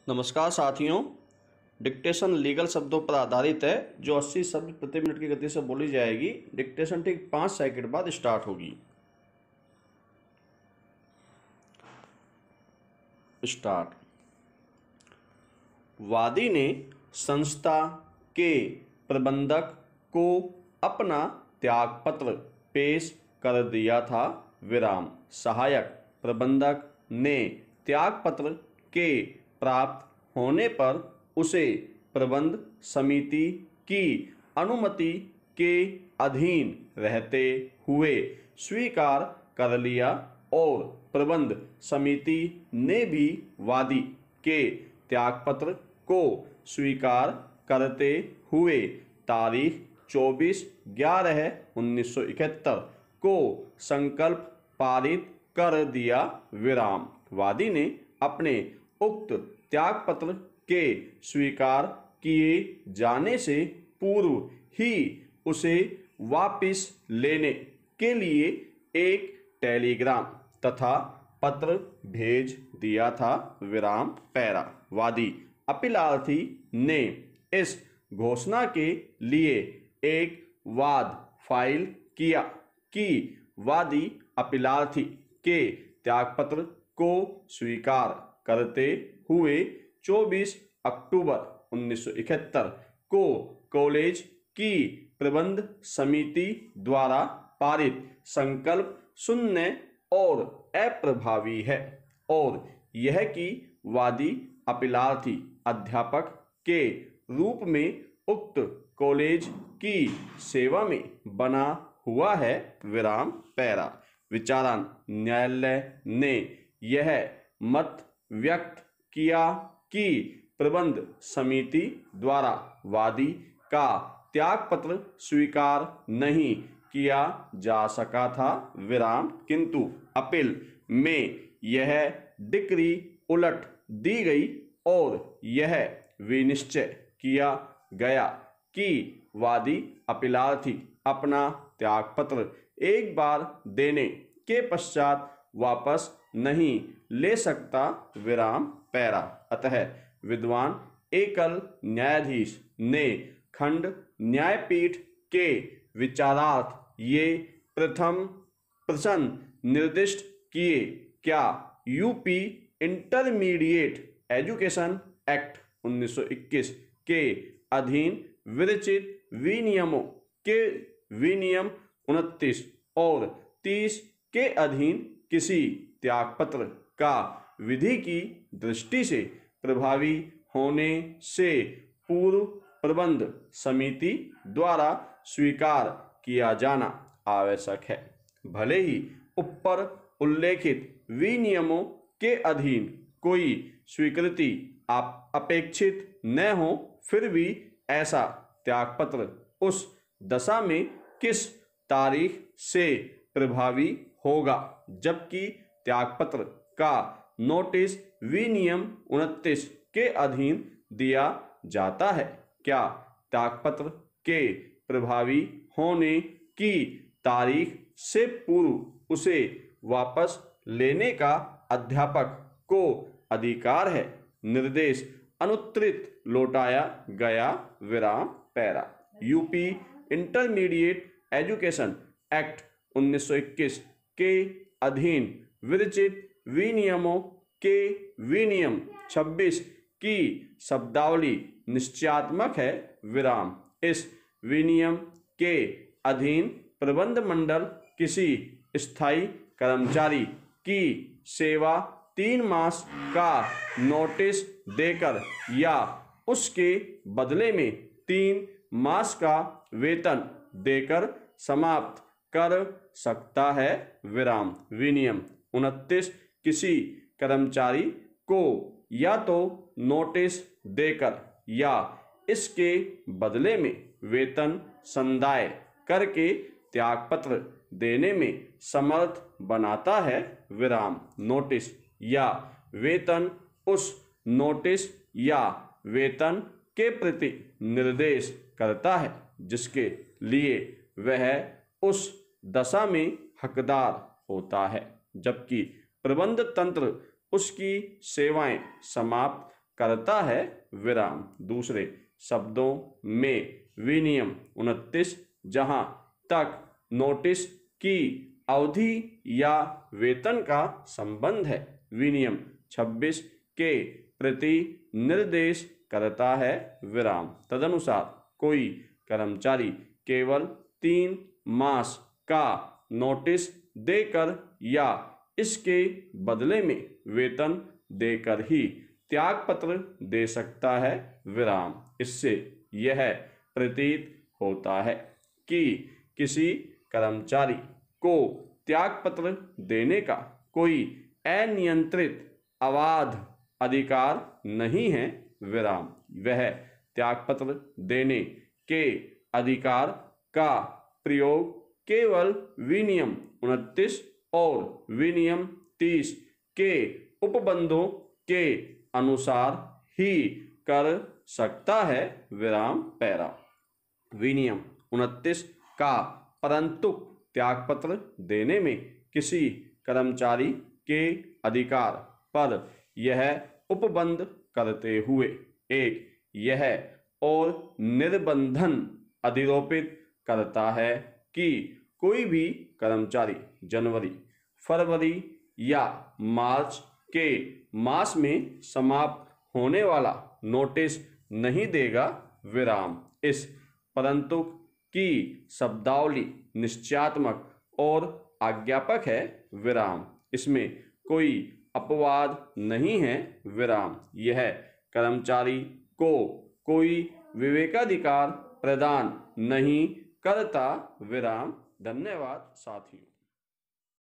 नमस्कार साथियों। Dictation legal शब्दों पर आधारित है जो 80 शब्द प्रति मिनट की गति से बोली जाएगी। डिक्टेशन ठीक 5 सेकंड बाद स्टार्ट होगी। स्टार्ट। वादी ने संस्था के प्रबंधक को अपना त्यागपत्र पेश कर दिया था। विराम। सहायक प्रबंधक ने त्यागपत्र के प्राप्त होने पर उसे प्रबंध समिति की अनुमति के अधीन रहते हुए स्वीकार कर लिया और प्रबंध समिति ने भी वादी के त्यागपत्र को स्वीकार करते हुए तारीख 24/11/1971 को संकल्प पारित कर दिया। विराम। वादी ने अपने उक्त त्यागपत्र के स्वीकार किए जाने से पूर्व ही उसे वापस लेने के लिए एक टेलीग्राम तथा पत्र भेज दिया था। विराम। पैरा। वादी अपीलार्थी ने इस घोषणा के लिए एक वाद फाइल किया कि वादी अपीलार्थी के त्यागपत्र को स्वीकार करते हुए 24 अक्टूबर 1971 को कॉलेज की प्रबंध समिति द्वारा पारित संकल्प शून्य और अप्रभावी है और यह कि वादी अपीलार्थी अध्यापक के रूप में उक्त कॉलेज की सेवा में बना हुआ है। विराम। पैरा। विचारान न्यायालय ने यह मत व्यक्त किया कि प्रबंध समिति द्वारा वादी का त्यागपत्र स्वीकार नहीं किया जा सका था। विराम। किंतु अपील में यह डिक्री उलट दी गई और यह विनिश्चय किया गया कि वादी अपीलार्थी अपना त्यागपत्र एक बार देने के पश्चात वापस नहीं ले सकता। विराम। पैरा। अतः विद्वान एकल न्यायाधीश ने खंड न्यायपीठ के विचारार्थ ये प्रथम प्रश्न निर्दिष्ट किए। क्या यूपी इंटरमीडिएट एजुकेशन एक्ट 1921 के अधीन विरचित विनियमों के विनियम 29 और 30 के अधीन किसी त्यागपत्र का विधि की दृष्टि से प्रभावी होने से पूर्व प्रबंध समिति द्वारा स्वीकार किया जाना आवश्यक है। भले ही ऊपर उल्लेखित विनियमों के अधीन कोई स्वीकृति अपेक्षित न हो, फिर भी ऐसा त्यागपत्र उस दशा में किस तारीख से प्रभावी होगा जबकि त्यागपत्र का नोटिस विनियम 29 के अधीन दिया जाता है। क्या त्यागपत्र के प्रभावी होने की तारीख से पूर्व उसे वापस लेने का अध्यापक को अधिकार है। निर्देश अनुत्तरित लौटाया गया। विराम। Para. UP intermediate education act 1921 के अधीन विरचित विनियमों के विनियम 26 की शब्दावली निश्चयात्मक है। विराम। इस विनियम के अधीन प्रबंध मंडल किसी स्थायी कर्मचारी की सेवा 3 मास का नोटिस देकर या उसके बदले में 3 मास का वेतन देकर समाप्त कर सकता है। विराम। विनियम 29 किसी कर्मचारी को या तो नोटिस देकर या इसके बदले में वेतन संदाय करके त्यागपत्र देने में समर्थ बनाता है। विराम। नोटिस या वेतन उस नोटिस या वेतन के प्रति निर्देश करता है जिसके लिए वह उस दशा में हकदार होता है, जबकि प्रबंध तंत्र उसकी सेवाएं समाप्त करता है विराम। दूसरे शब्दों में विनियम 29 जहां तक नोटिस की अवधि या वेतन का संबंध है विनियम 26 के प्रति निर्देश करता है विराम। तदनुसार कोई कर्मचारी केवल 3 मास का नोटिस देकर या इसके बदले में वेतन देकर ही त्याग पत्र दे सकता है विराम। इससे यह प्रतीत होता है कि किसी कर्मचारी को त्याग पत्र देने का कोई अनियंत्रित अबाध अधिकार नहीं है विराम। वह त्याग पत्र देने के अधिकार का प्रयोग केवल विनियम 29 और विनियम 30 के उपबंधों के अनुसार ही कर सकता है विराम। पैरा विनियम 29 का परंतु त्यागपत्र देने में किसी कर्मचारी के अधिकार पर यह उपबंध करते हुए एक यह और निर्बंधन अधिरोपित करता है कि कोई भी कर्मचारी जनवरी, फरवरी या मार्च के मास में समाप्त होने वाला नोटिस नहीं देगा विराम। इस परंतु की शब्दावली निश्चयात्मक और आज्ञापक है विराम। इसमें कोई अपवाद नहीं है विराम। यह कर्मचारी को कोई विवेकाधिकार प्रदान नहीं करता विराम। धन्यवाद साथियों।